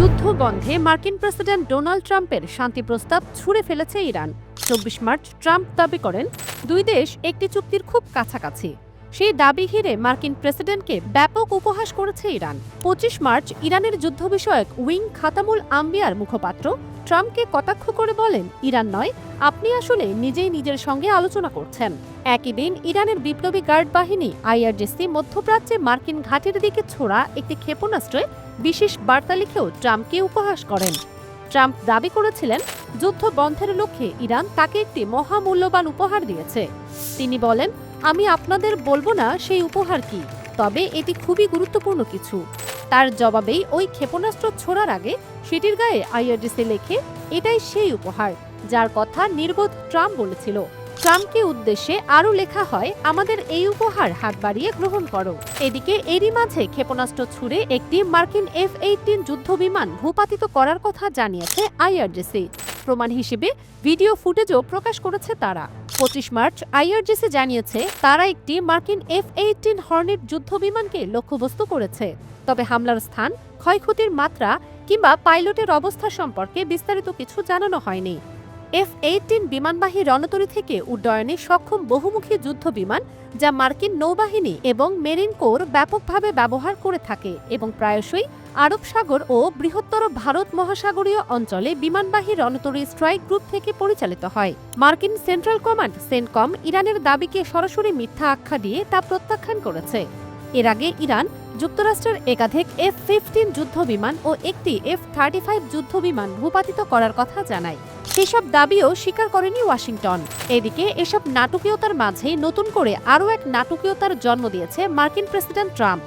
যুদ্ধ বন্ধে মার্কিন প্রেসিডেন্ট ডোনাল্ড ট্রাম্পের শান্তি প্রস্তাব ছুঁড়ে ফেলেছে ইরান। ২৪ মার্চ ট্রাম্প দাবি করেন দুই দেশ একটি চুক্তির খুব কাছাকাছি। সেই দাবি ঘিরে মার্কিন প্রেসিডেন্টকে ব্যাপক উপহাস করেছে ইরান। ২৫ মার্চ ইরানের যুদ্ধ বিষয়ক উইং খাতামুল আম্বিয়ার মুখপাত্র ট্রাম্পকে কটাক্ষ করে বলেন, ইরান নয়, আপনি আসলে নিজেই নিজের সঙ্গে আলোচনা করছেন। একই দিন ইরানের বিপ্লবী গার্ড বাহিনী আইআরজিসি মধ্যপ্রাচ্যে মার্কিন ঘাঁটির দিকে ছোড়া একটি ক্ষেপণাস্ত্রে বিশেষ বার্তা লিখেও ট্রাম্পকে উপহাস করেন। ট্রাম্প দাবি করেছিলেন যুদ্ধ বন্ধের লক্ষ্যে ইরান তাকে একটি মহামূল্যবান উপহার দিয়েছে। তিনি বলেন, আমি আপনাদের বলবো না সেই উপহার কি, তবে এটি খুবই গুরুত্বপূর্ণ কিছু। তার জবাবেই ওই ক্ষেপণাস্ত্র ছোড়ার আগে সেটির গায়ে আইআরজিসি লেখে, এটাই সেই উপহার যার কথা নির্বোধ ট্রাম্প বলেছিল। ট্রাম্পকে উদ্দেশ্যে আরও লেখা হয়, আমাদের এই উপহার হাত বাড়িয়ে গ্রহণ করো। এদিকে এরই মাঝে ক্ষেপণাস্ত্র ছুড়ে একটি মার্কিন F-18 যুদ্ধ বিমান ভূপাতিত করার কথা জানিয়েছে আইআরজিসি। প্রমাণ হিসেবে ভিডিও ফুটেজও প্রকাশ করেছে তারা। ২৫ মার্চ আইআরজিসি জানিয়েছে তারা একটি মার্কিন F-18 হর্নেট যুদ্ধ বিমানকে লক্ষ্যবস্তু করেছে। তবে হামলার স্থান, ক্ষয়ক্ষতির মাত্রা কিংবা পাইলটের অবস্থা সম্পর্কে বিস্তারিত কিছু জানানো হয়নি। F-18 বিমানবাহী রণতরী থেকে উড্ডয়নে সক্ষম বহুমুখী যুদ্ধ বিমান, যা মার্কিন নৌবাহিনী এবং মেরিন কোর ব্যাপকভাবে ব্যবহার করে থাকে এবং প্রায়শই আরব সাগর ও বৃহত্তর ভারত মহাসাগরীয় অঞ্চলে বিমানবাহী রণতরী স্ট্রাইক গ্রুপ থেকে পরিচালিত হয়। মার্কিন সেন্ট্রাল কমান্ড সেন্টকম ইরানের দাবিকে সরাসরি মিথ্যা আখ্যা দিয়ে তা প্রত্যাখ্যান করেছে। এর আগে ইরান যুক্তরাষ্ট্রের একাধিক F-15 যুদ্ধ বিমান ও একটি F-35 যুদ্ধ বিমান ভূপাতিত করার কথা জানায়। সেসব দাবিও স্বীকার করেনি ওয়াশিংটন। এদিকে এসব নাটকীয়তার মাঝে নতুন করে আরও এক নাটকীয়তার জন্ম দিয়েছে মার্কিন প্রেসিডেন্ট ট্রাম্প।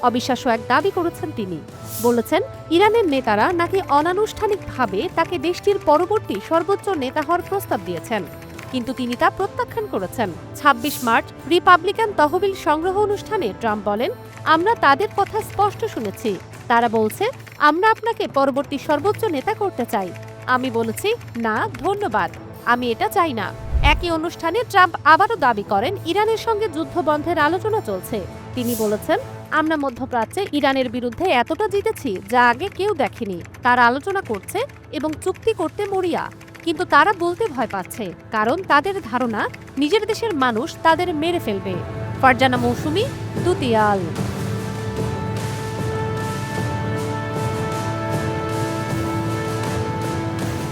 অবিশ্বাস্য এক দাবি করেছেন তিনি। বলেছেন, ইরানের নেতারা নাকি অনানুষ্ঠানিকভাবে তাকে দেশটির পরবর্তী সর্বোচ্চ নেতা হওয়ার প্রস্তাব দিয়েছেন, কিন্তু তিনি তা প্রত্যাখ্যান করেছেন। ২৬ মার্চ রিপাবলিকান তহবিল সংগ্রহ অনুষ্ঠানে ট্রাম্প বলেন, আমরা তাদের কথা স্পষ্ট শুনেছি। তারা বলছে, আমরা আপনাকে পরবর্তী সর্বোচ্চ নেতা করতে চাই। আমি বলেছি, না ধন্যবাদ, আমি এটা চাই না। একই অনুষ্ঠানে ট্রাম্প আবারও দাবি করেন ইরানের সঙ্গে যুদ্ধ বন্ধের আলোচনা চলছে। তিনি বলেছেন, আমরা মধ্যপ্রাচ্যে ইরানের বিরুদ্ধে এতটা জিতেছি যা আগে কেউ দেখেনি। তারা আলোচনা করছে এবং চুক্তি করতে মরিয়া, কিন্তু তারা বলতে ভয় পাচ্ছে, কারণ তাদের ধারণা নিজের দেশের মানুষ তাদের মেরে ফেলবে। ফারজানা মৌসুমী, দুতিয়াল।